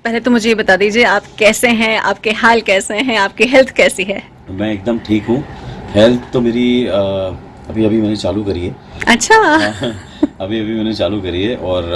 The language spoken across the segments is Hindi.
पहले तो मुझे ये बता दीजिए आप कैसे हैं, आपके हाल कैसे हैं, आपकी हेल्थ कैसी है? मैं एकदम ठीक हूँ। हेल्थ तो मेरी अभी अभी मैंने चालू करी है। अच्छा। हाँ, अभी अभी मैंने चालू करी है और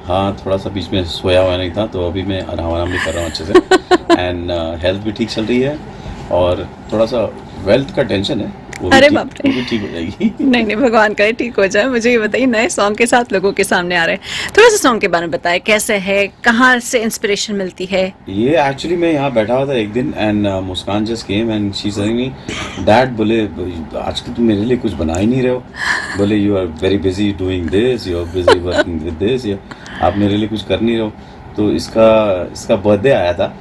हाँ, थोड़ा सा बीच में सोया हुआ नहीं था, तो अभी मैं आराम आराम भी कर रहा हूँ अच्छे से। एंड हेल्थ भी ठीक चल रही है और थोड़ा सा वेल्थ का टेंशन है, अरे बाप रे। वो भी ठीक हो जाएगी। नहीं नहीं, भगवान करे ठीक हो जाए। मुझे ये बताइए, नए सॉन्ग के साथ लोगों के सामने आ रहे हैं, थोड़ा सा सॉन्ग के बारे में बताएं, कैसे है, कहाँ से इंस्पिरेशन मिलती है? ये एक्चुअली मैं यहाँ बैठा हुआ था एक दिन and Muskan just came and she saying me, dad बोले आजकल तुम मेरे लिए कुछ बना ही नहीं रहे हो, बोले you are very busy doing this, you are busy working with this, आप मेरे लिए कुछ कर नहीं रहे हो। तो इसका इसका बर्थडे आया था,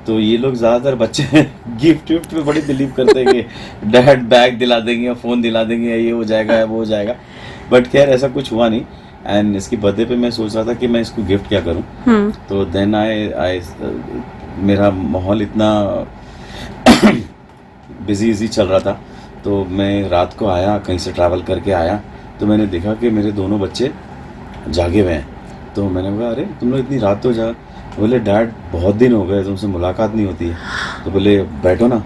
तो ये लोग ज़्यादातर बच्चे गिफ्ट विफ्ट में बड़ी बिलीव करते हैं कि डैड बैग दिला देंगे या फ़ोन दिला देंगे या ये हो जाएगा या वो हो जाएगा, बट खैर ऐसा कुछ हुआ नहीं। एंड इसकी बर्थडे पे मैं सोच रहा था कि मैं इसको गिफ्ट क्या करूं, तो देन आई मेरा माहौल इतना बिजी इजी चल रहा था, तो मैं रात को आया, कहीं से ट्रैवल करके आया, तो मैंने देखा कि मेरे दोनों बच्चे जागे हुए हैं। तो मैंने कहा अरे तुम लोग इतनी रात तो जा, बोले डैड बहुत दिन हो गए तुमसे मुलाकात नहीं होती है, तो बोले बैठो ना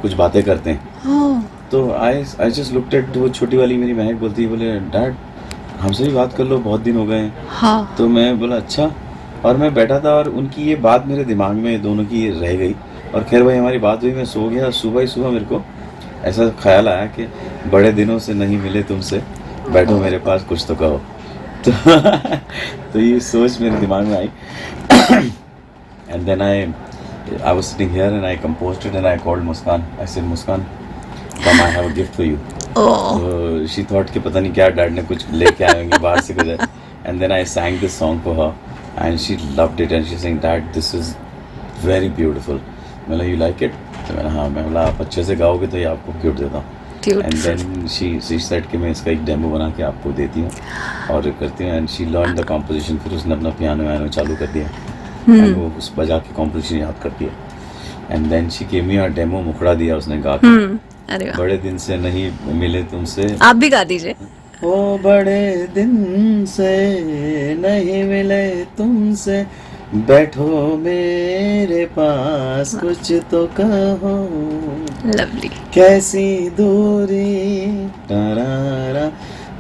कुछ बातें करते हैं। ओह। तो आई जस्ट लुक्ड एट, वो छोटी वाली मेरी महक बोलती है, बोले डैड हमसे भी बात कर लो, बहुत दिन हो गए हैं। हाँ। तो मैं बोला अच्छा, और मैं बैठा था और उनकी ये बात मेरे दिमाग में दोनों की रह गई, और खैर भाई हमारी बात हुई, मैं सो गया। सुबह ही सुबह मेरे को ऐसा ख्याल आया कि बड़े दिनों से नहीं मिले तुमसे, बैठो मेरे पास कुछ तो कहो। तो तो ये सोच मेरे दिमाग में आई and then I was sitting here and I composed it and I called Muskan, I said Muskan come I have a gift for you. Oh. तो शी थॉट कि पता नहीं क्या डैड ने कुछ लेके आए होंगे बाहर से कुछ, and then I sang this song for her and she loved it and she saying dad this is very beautiful। मैंने you like it? तो मैंने हाँ, मैं बोला आप अच्छे से गाओगे तो ये आपको गिफ्ट देता हूँ। एंड देन शी सेड कि मैं इसका एक डेमो बना के आपको देती हूँ और करती हूँ, and she learn the composition. फिर उसने अपना पियानो वानो चालू कर दिया एंड वो उस बजा के कॉम्पोजिशन याद करती है। And then she gave me a demo, मुखड़ा दिया उसने गा के, अरे वाह। बड़े दिन से नहीं मिले तुमसे, आप भी गा दीजिए। ओ बड़े दिन से नहीं मिले तुमसे, बैठो मेरे पास कुछ तो कहो, लवली। कैसी दूरी तरारा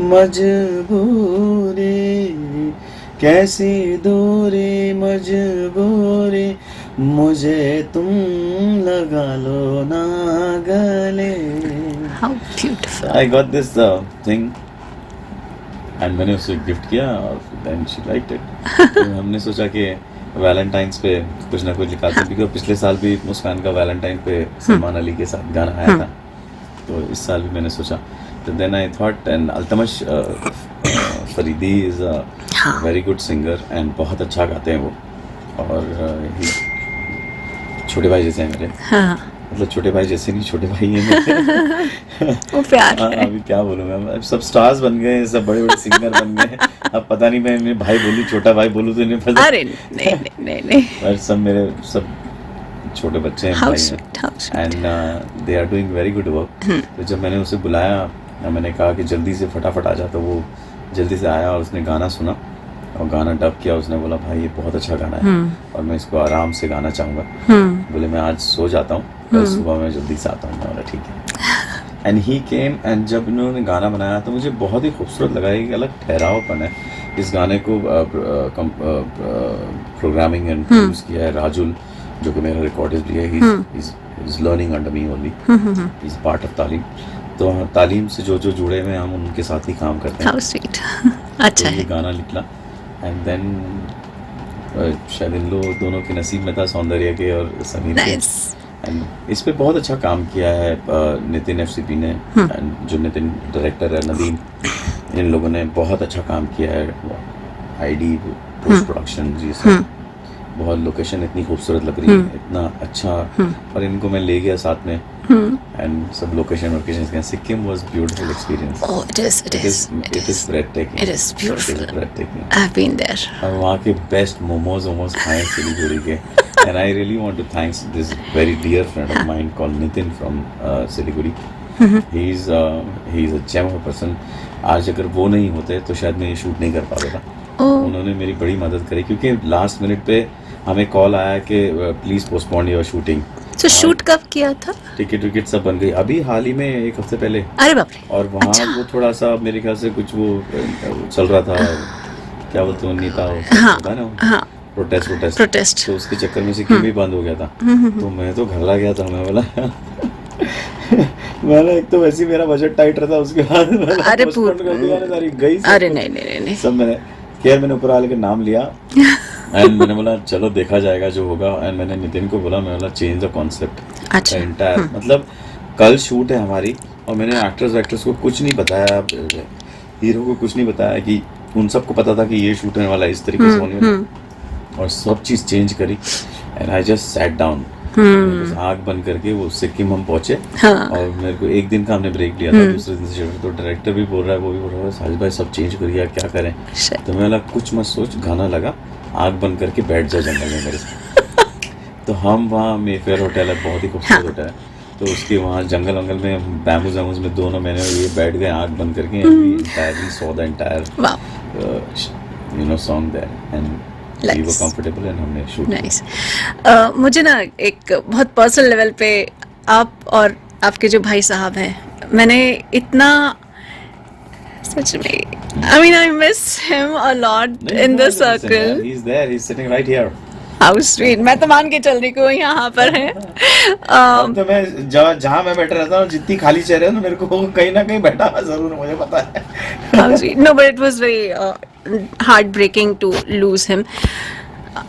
मजबूरी, कैसी दूरी मजबूरी, मुझे तुम लगा लो ना गले। How beautiful. I got this thing and मैंने उसे गिफ्ट किया और देन शी लाइक्ड इट। तो हमने सोचा कि वैलेंटाइंस पे कुछ ना कुछ निकालते हैं, बिकॉज पिछले साल भी मुस्कान का वैलेंटाइन पे सलमान अली के साथ गाना आया था, तो इस साल भी मैंने सोचा। तो then I thought, and Altamash Faridi is a very good singer and बहुत अच्छा गाते हैं वो, और छोटे भाई जैसे हैं मेरे, हाँ। मतलब छोटे भाई जैसे नहीं, छोटे भाई हैं मेरे। वो प्यार है। अभी क्या बोलूँ मैं, अब सब स्टार्स बन गए हैं, सब बड़े बड़े सिंगर बन गए हैं। अब पता नहीं मैं इन्हें भाई बोलूँ छोटा भाई बोलूँ तो इन्हें पता, अरे नहीं नहीं नहीं नहीं। पर सब मेरे सब छोटे बच्चे हैं, हाउ भाई हैं, sweet, how sweet. And they are doing very good work. तो जब मैंने उसे बुलाया, मैंने कहा कि जल्दी से फटाफट आ जा, तो वो जल्दी से आया और उसने गाना सुना और गाना डब किया। उसने बोला भाई ये बहुत अच्छा गाना है और मैं इसको आराम से गाना चाहूँगा। बोले मैं आज सो जाता हूँ, कल सुबह मैं जल्दी से आता हूँ। मैं बोला ठीक है। एंड ही केम, एंड जब इन्होंने गाना बनाया तो मुझे बहुत ही खूबसूरत लगा। एक अलग ठहरावपन है इस गाने को, प्रोग्रामिंग एंड प्रोड्यूस किया है राजुल, जो कि मेरा रिकॉर्डिस्ट भी है। He is learning under me only, he is part of तालीम। तो तालीम से जो जो जुड़े हुए हैं हम उनके साथ ही काम करते हैं। How sweet. अच्छा तो ये है। गाना निकला एंड देन शायद इन लोग दोनों के नसीब में था, सौंदर्य के और समीर के। नाइस। एंड इस पे बहुत अच्छा काम किया है नितिन एफसीपी ने, एंड जो नितिन डायरेक्टर है, नदीम, इन लोगों ने बहुत अच्छा काम किया है। आईडी पोस्ट प्रोडक्शन जी सब, बहुत लोकेशन इतनी खूबसूरत लग रही है, इतना अच्छा। और इनको मैं ले गया साथ में एंड सब location vocation. Sikkim was beautiful experience. Oh, it is, it is, it is breathtaking, it is beautiful. Breathtaking. I've been there. और वहाँ के बेस्ट मोमोज वोमोज खाए सिलीगुड़ी के। And I really want to thanks this very dear friend of mine called Nitin from Siliguri. He is a gem of a person. आज अगर वो नहीं होते तो शायद मैं ये शूट नहीं कर पाता था। Oh. उन्होंने मेरी बड़ी मदद करी, क्योंकि लास्ट मिनट पे हमें कॉल आया कि प्लीज पोस्टपोन योर शूटिंग। तो शूट कब किया था? टिकट विकेट सब बन गई अभी हाल ही में, एक हफ्ते पहले। अरे बाप रे। और वहाँ अच्छा। वो थोड़ा सा मेरे ख्याल से कुछ वो चल रहा था, क्या बोलते हैं नेता हाँ, होता है ना, हाँ, प्रोटेस्ट। प्रोटेस्ट। तो उसके चक्कर में सिक्किम भी बंद हो गया था। तो मैं तो घबरा गया था, मैं बोला मैंने एक तो वैसे ही मेरा बजट टाइट रहता, उसके बाद मैंने अरे postpone कर दिया ना, सारी गई सब अरे कुछ। नहीं नहीं नहीं नहीं। सब मैंने खैर मैंने ऊपर वाले के नाम लिया एंड मैंने बोला चलो देखा जाएगा जो होगा। एंड मैंने नितिन को बोला, मैं बोला चेंज द कॉन्सेप्ट अच्छा। एंटायर, मतलब कल शूट है हमारी और मैंने एक्टर्स को कुछ नहीं बताया, हीरो को कुछ नहीं बताया, कि उन सबको पता था कि ये शूट होने वाला है, इस तरीके से होने वाला, और सब चीज़ चेंज करी। And I just sat down, आँख बंद करके वो सिक्किम हम पहुंचे। हाँ। और मेरे को एक दिन का हमने ब्रेक लिया था, दूसरे दिन से शुरू। तो डायरेक्टर भी बोल रहा है, वो भी बोल रहा है, साजिद भाई सब चेंज करिए, क्या करें। तो मैं बोला कुछ मत सोच, गाना लगा, आँख बंद करके बैठ जा जंगल में मेरे साथ। तो हम वहाँ मेफेयर होटल है, बहुत ही खूबसूरत होटल है, तो उसके वहाँ जंगल वंगल में बैम्बूज वैम्बूज में दोनों मैंने ये बैठ गए आँख बंद करके। Entirely saw the entire song there and we were comfortable and हमने शूट किया। नाइस। मुझे ना एक बहुत पर्सनल लेवल पे आप और आपके जो भाई साहब हैं, मैंने इतना सच में, I mean I miss him a lot in the circle. He is there, he is sitting right here. How sweet. मैं तो मान के चल रही हूँ यहाँ पर है। अब तो मैं जहाँ मैं बैठा रहता हूँ, जितनी खाली चेयर है ना, मेरे को कहीं ना कहीं बैठा हुआ जरूर मुझे पता है। How sweet. No but it was very heartbreaking to lose him.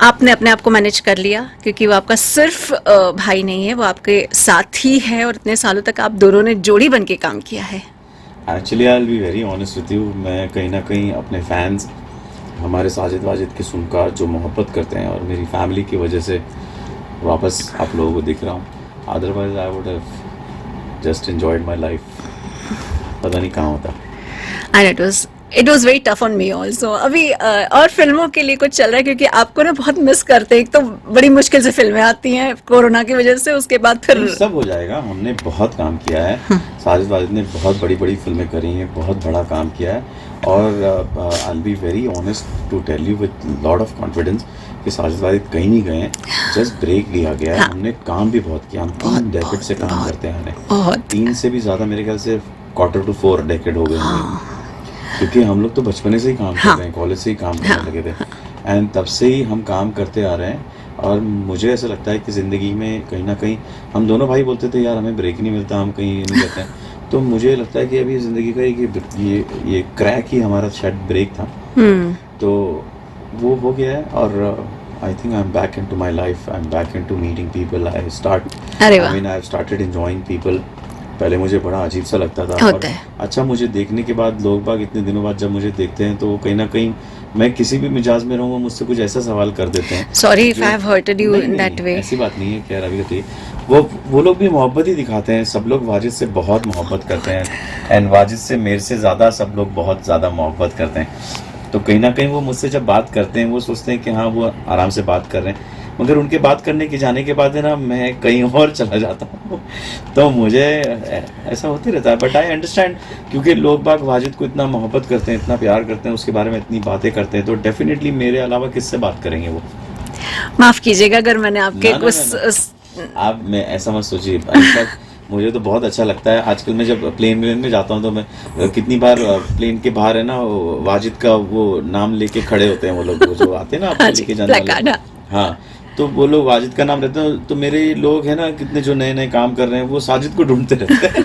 आपने अपने आप को मैनेज कर लिया, क्योंकि वो आपका सिर्फ भाई नहीं है, वो आपके साथी है, और इतने सालों तक आप दोनों ने जोड़ी बन के काम किया है। Actually I will be very honest with you, मैं कहीं ना कहीं अपने फैंस, हमारे साजिद वाजिद के सुनकर जो मोहब्बत करते हैं, और मेरी फैमिली की वजह से वापस आप लोगों को दिख रहा हूँ। Otherwise I would have just enjoyed my life, पता नहीं कहाँ होता। And it was very tough on me also. अभी और फिल्मों के लिए कुछ चल रहा है, क्योंकि आपको ना बहुत मिस करते हैं। एक तो बड़ी मुश्किल से फिल्में आती हैं कोरोना की वजह से, उसके बाद फिर सब हो जाएगा। हमने बहुत काम किया है, साजिद वाजिद ने बहुत बड़ी बड़ी फिल्में करी हैं, बहुत बड़ा काम किया है। और I will be very honest to tell you with lot of confidence कि साजिद वाजिद कहीं नहीं गए हैं, जस्ट ब्रेक लिया गया है। हाँ। हमने काम भी बहुत किया, हम 3 डेकेड से काम करते हैं। हमने बहुत 3 से भी ज़्यादा, मेरे ख्याल से 1/4 to 4 डेकेड हो गए होंगे, क्योंकि हम लोग तो बचपने से ही काम कर रहे हैं, कॉलेज से ही काम करने लगे थे। एंड तब से ही हम काम करते आ रहे हैं। और मुझे ऐसा लगता है कि ज़िंदगी में कहीं ना कहीं, हम दोनों भाई बोलते थे यार हमें ब्रेक नहीं मिलता, हम कहीं नहीं करते हैं। तो मुझे लगता है कि अभी ज़िंदगी का ये क्रैक ही हमारा शायद ब्रेक था। तो वो हो गया है। और I think I am back into my life, I am back into meeting people, I mean I started enjoying people. पहले मुझे बड़ा अजीब सा लगता था, और अच्छा मुझे देखने के बाद लोग बाग इतने दिनों बाद जब मुझे देखते हैं, तो कहीं ना कहीं मैं किसी भी मिजाज में रहूँ, मुझसे कुछ ऐसा सवाल कर देते हैं। Sorry if I have hurted you in that way. ऐसी बात नहीं है, क्या रवि होती वो लोग भी मोहब्बत ही दिखाते हैं। सब लोग वाजिद से बहुत मोहब्बत करते हैं, एंड वाजिद से मेरे से ज़्यादा सब लोग बहुत ज़्यादा मोहब्बत करते हैं। तो कहीं ना कहीं वो मुझसे जब बात करते हैं, वो सोचते हैं कि हाँ वो आराम से बात कर रहे हैं, मगर उनके बात करने के जाने के बाद है ना, मैं कहीं और चला जाता हूँ। तो मुझे ऐसा होते रहता है। बट आई अंडरस्टैंड, क्योंकि लोग बाग वाजिद को इतना मोहब्बत करते हैं, इतना प्यार करते हैं, उसके बारे में इतनी बातें करते हैं, तो डेफिनेटली मेरे अलावा किससे बात करेंगे वो। माफ कीजिएगा अगर मैंने आपके कुछ आप मैं ऐसा मत सोचिए। मुझे तो बहुत अच्छा लगता है। आजकल मैं जब प्लेन में जाता हूँ, तो मैं कितनी बार प्लेन के बाहर है ना, वाजिद का वो नाम लेके खड़े होते हैं वो लोग, जो आते हैं ना आपको लेके जाने वाले। हाँ, तो वो लोग वाजिद का नाम रहते हैं। तो मेरे लोग हैं ना, कितने जो नए नए काम कर रहे हैं, वो साजिद को ढूंढते रहते हैं।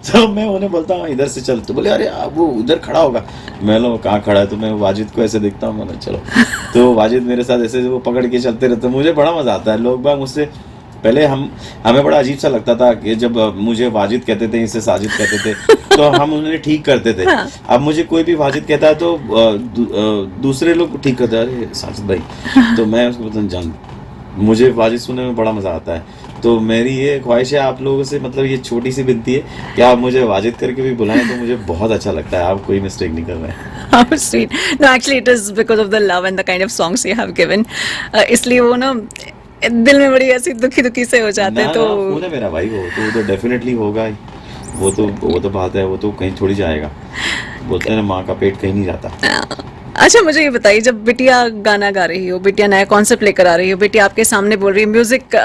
तो मैं उन्हें बोलता हूँ इधर से चल, तो बोले अरे वो उधर खड़ा होगा। मैं लो कहाँ खड़ा है, तो मैं वाजिद को ऐसे देखता हूँ, मैंने चलो। तो वाजिद मेरे साथ ऐसे वो पकड़ के चलते रहते हैं, मुझे बड़ा मजा आता है। लोग बाग मुझसे पहले हमें बड़ा अजीब सा लगता था कि जब मुझे वाजिद कहते थे, इसे साजिद कहते थे, तो हम उन्हें ठीक करते थे। अब मुझे कोई भी वाजिद कहता है तो दूसरे लोग ठीक करते हैं, अरे साजिद भाई। तो मैं उसको पता जान, मुझे वाजिद सुनने में बड़ा मजा आता है। तो मेरी ये ख्वाहिश है आप लोगों से, मतलब ये छोटी सी विनती है कि आप मुझे वाजिद करके भी बुलाएं, तो मुझे बहुत अच्छा लगता है। आप कोई मिस्टेक नहीं कर रहे हैं। How sweet. No, actually it is because of the love and the kind of songs you have given. इसलिए वो ना दिल में बड़ी ऐसी दुखी दुखी से हो जाते हैं। तो कौन है मेरा भाई, वो तो डेफिनेटली होगा ही। वो तो बात है, वो तो कहीं थोड़ी जाएगा। बोलते हैं ना, माँ का पेट कहीं नहीं जाता। अच्छा मुझे ये बताइए, जब बिटिया गाना गा रही हो, बिटिया नया कॉन्सेप्ट लेकर आ रही हो, बिटिया आपके सामने बोल रही है, म्यूजिक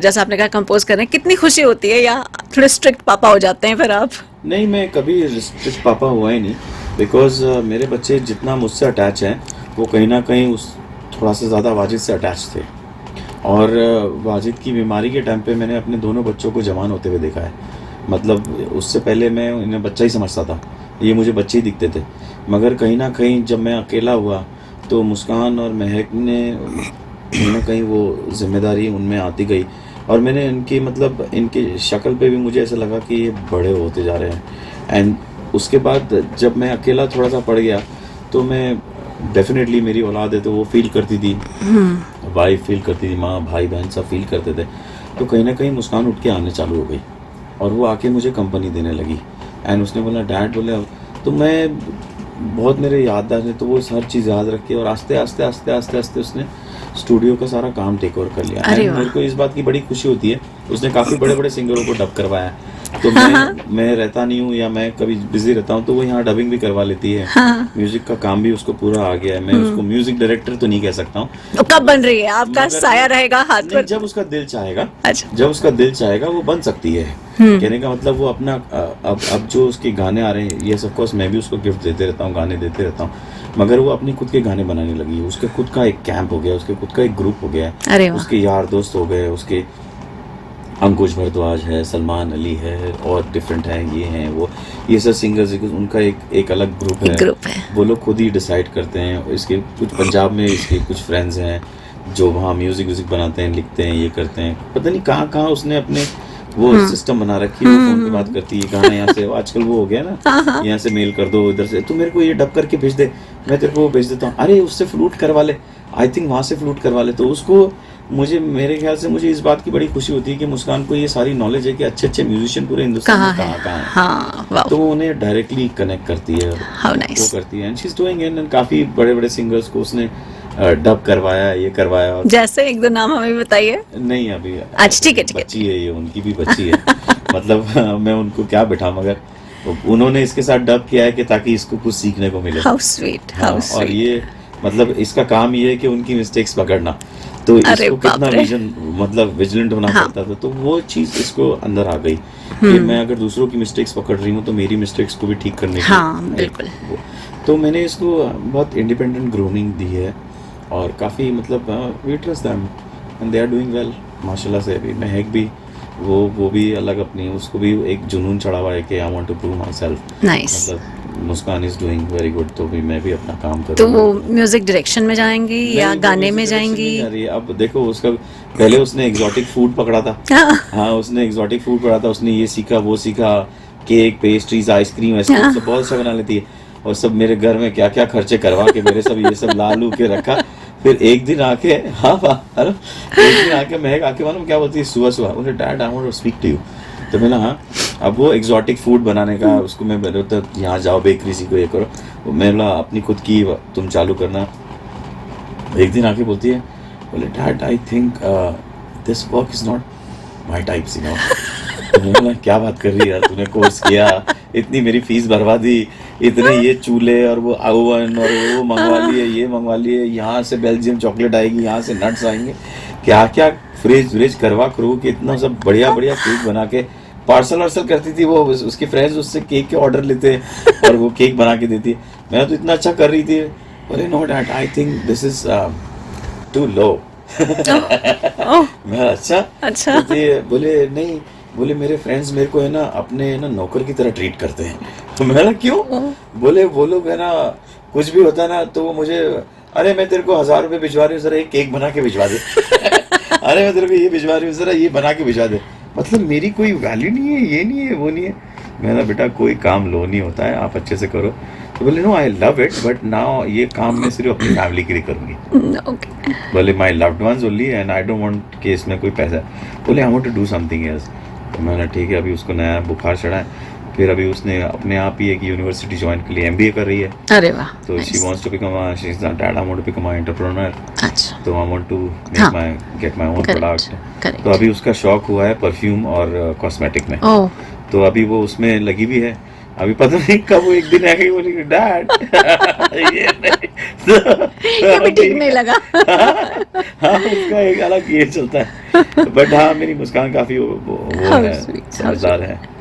जैसा आपने कहा कंपोज कर रहे हैं, कितनी खुशी होती है, या थोड़े स्ट्रिक्ट पापा हो जाते हैं फिर आप? नहीं, मैं कभी रिस्ट्रिक्ट पापा हुआ ही नहीं, बिकॉज मेरे बच्चे जितना मुझसे अटैच हैं वो कहीं ना कहीं उस थोड़ा सा ज़्यादा वाजिद से अटैच थे। और वाजिद की बीमारी के टाइम पे मैंने अपने दोनों बच्चों को जवान होते हुए देखा है। मतलब उससे पहले मैं इन्हें बच्चा ही समझता था, ये मुझे बच्चे ही दिखते थे, मगर कहीं ना कहीं जब मैं अकेला हुआ तो मुस्कान और महक ने कहीं ना कहीं वो जिम्मेदारी उनमें आती गई, और मैंने इनकी मतलब इनकी शक्ल पे भी मुझे ऐसा लगा कि ये बड़े होते जा रहे हैं। एंड उसके बाद जब मैं अकेला थोड़ा सा पड़ गया तो मैं डेफिनेटली, मेरी औलाद है तो वो फील करती थी, वाइफ फील करती थी, माँ भाई बहन सब फील करते थे, तो कहीं ना कहीं मुस्कान उठ के आने चालू हो गई और वो आके मुझे कंपनी देने लगी। एंड उसने बोला डैड बोले अब, तो मैं बहुत मेरे याददाश्त है तो वो हर चीज़ याद रखी, और आस्ते आस्ते आस्ते आस्ते आस्ते उसने स्टूडियो का सारा काम टेक ओवर कर लिया। अरे एंड वाह। मेरे को इस बात की बड़ी खुशी होती है, उसने काफ़ी बड़े बड़े सिंगरों को डब करवाया है। तो मैं रहता नहीं हूँ या मैं कभी बिजी रहता हूँ तो वो यहाँ डबिंग भी करवा लेती है। म्यूजिक का काम भी उसको पूरा आ गया है। मैं उसको म्यूजिक डायरेक्टर तो नहीं कह सकता हूँ, तो कब बन रही है? आपका मगर साया रहेगा हाथ नहीं, पर? जब उसका दिल चाहेगा, अच्छा। जब उसका दिल चाहेगा वो बन सकती है। कहने का मतलब वो अपना अब जो उसके गाने आ रहे हैं, ये ऑफ कोर्स मैं भी उसको गिफ्ट देते रहता हूँ, गाने देते रहता हूँ, मगर वो अपनी खुद के गाने बनाने लगी है। उसके खुद का एक कैंप हो गया, उसके खुद का एक ग्रुप हो गया अरे है, वाह। उसके यार दोस्त हो गए, उसके अंकुश भारद्वाज है, सलमान अली है, और डिफरेंट हैं, ये हैं वो, ये सब सिंगर्स, उनका एक अलग ग्रुप है। ग्रुप है। वो लोग खुद ही डिसाइड करते हैं। इसके कुछ पंजाब में इसके कुछ फ्रेंड्स हैं जो वहाँ म्यूजिक बनाते हैं, लिखते हैं, ये करते हैं। पता नहीं कहाँ कहाँ उसने अपने वो सिस्टम बना रखी है। वो फोन पे बात करती है, गाना यहाँ से, आजकल वो हो गया ना, यहाँ से मेल कर दो, इधर से तू मेरे को ये डब करके भेज दे, मैं तेरे को वो भेज देता हूँ, अरे उससे फ्लूट करवा ले, आई थिंक वहाँ से फ्लूट करवा ले। तो उसको मुझे, मेरे ख्याल से मुझे इस बात की बड़ी खुशी होती है कि मुस्कान को ये सारी नॉलेज है कि अच्छे अच्छे म्यूजिशियन पूरे हिंदुस्तान में कहाँ कहाँ हैं। हाँ, वाह, तो वो उन्हें डायरेक्टली कनेक्ट करती है, हाउ वो नाइस। करती है। And she is doing it. काफ़ी बड़े बड़े सिंगर्स को उसने डब करवाया, ये करवाया। और जैसे एक दो नाम हमें बताइए। नहीं अभी अच्छा, ठीक है, ठीक है। बच्ची है ये, उनकी भी बच्ची है। मतलब मैं उनको क्या बैठा, मगर उन्होंने इसके साथ डब किया है कि ताकि इसको कुछ सीखने को मिले। हाउ स्वीट, हाँ, हाउ और स्वीट। ये मतलब इसका काम ये है कि उनकी मिस्टेक्स पकड़ना, तो अरे इसको बाप कितना रे। विजन, मतलब विजिलेंट होना हाँ। पड़ता था, तो वो चीज़ इसको अंदर आ गई कि मैं अगर दूसरों की मिस्टेक्स पकड़ रही हूँ तो मेरी मिस्टेक्स को भी ठीक करने की हाँ, एक बिल्कुल। तो मैंने इसको बहुत इंडिपेंडेंट ग्रूमिंग दी है, और काफ़ी मतलब we trust them and they are doing well माशाल्लाह से। अभी महक भी, वो भी अलग अपनी, उसको भी एक जुनून चढ़ा हुआ है कि I want to prove myself. Nice. मतलब Muskaan is doing very good, तो भी मैं भी अपना काम तो करूँगा। वो म्यूजिक डायरेक्शन में जाएंगी या नहीं, वो गाने में music direction जाएंगी? नहीं जा रही है। अब देखो उसका, पहले उसने एग्जॉटिक फूड पकड़ा था। हाँ, हाँ, उसने एग्जॉटिक फूड पकड़ा था, उसने ये सीखा, वो सीखा, केक, पेस्ट्रीज, आइसक्रीम, आइसक्रीम सब बहुत अच्छा बना लेती है, और सब मेरे घर में क्या क्या खर्चे करवा के मेरे सब ये सब ला लू के रखा। फिर एक दिन आके, हाँ हेलो, एक दिन आके महक आके मालूम क्या बोलती है, सुबह सुबह बोले dad I want to speak to you. तो मैंने हाँ, अब वो एग्जॉटिक फूड बनाने का उसको मैं बोला तो यहाँ जाओ बेकरी सी को ये करो, वो मैं बोला अपनी खुद की तुम चालू करना। एक दिन आके बोलती है, बोले dad I think this work is not my types, you know. तो मैंने बोला क्या बात कर रही है यार, तूने कोर्स किया, इतनी मेरी फीस भरवा दी, इतने ये चूल्हे और वो ओवन और वो मंगवा लिए, ये मंगवा लिए, यहाँ से बेल्जियम चॉकलेट आएगी, यहाँ से नट्स आएंगे, क्या क्या फ्रिज व्रिज करवा करू कि इतना सब बढ़िया बढ़िया केक बना के पार्सल वार्सल करती थी। वो उसके फ्रेंड्स उससे केक के ऑर्डर लेते और वो केक बना के देती। मैं तो इतना अच्छा कर रही थी, बोले no dad I think this is too low. मैं अच्छा तो ये बोले नहीं, बोले मेरे फ्रेंड्स मेरे को है ना अपने ना नौकर की तरह ट्रीट करते हैं। तो मैं ना क्यों, बोले वो लोग है ना कुछ भी होता है ना तो वो मुझे, अरे मैं तेरे को 1000 रुपये भिजवा रही हूँ, जरा एक केक बना के भिजवा दे। अरे मैं तेरे को ये भिजवा रही हूँ, जरा ये बना के भिजवा दे। मतलब मेरी कोई वैल्यू नहीं है, ये नहीं है, वो नहीं है। मेरा बेटा कोई काम लो नहीं होता है, आप अच्छे से करो। तो बोले no I love it but now ये काम मैं सिर्फ अपनी फैमिली के लिए करूँगी। ओके। बोले my loved ones only and I don't want कि इसमें कोई पैसा। बोले I want to do something else. तो मैंने ठीक है, अभी उसको नया बुखार चढ़ा है, फिर अभी उसने अपने आप ही एक यूनिवर्सिटी ज्वाइन के लिए MBA कर रही है। अरे वाह। तो she wants to become a, she is dad I want to become a entrepreneur. अच्छा। तो आई वांट टू हाँ। Get my own product. Correct. तो अभी उसका शौक हुआ है परफ्यूम और कॉस्मेटिक में। ओह। तो अभी वो उसमें लगी भी है। अभी पता नहीं कब वो एक दिन आके बोलेगी डैड ये नहीं ये भी ठीक नहीं लगा। हाँ उसका एक अलग ये चलता है, बट हाँ मेरी मुस्कान काफी वो How है, sweet, how समझदार है।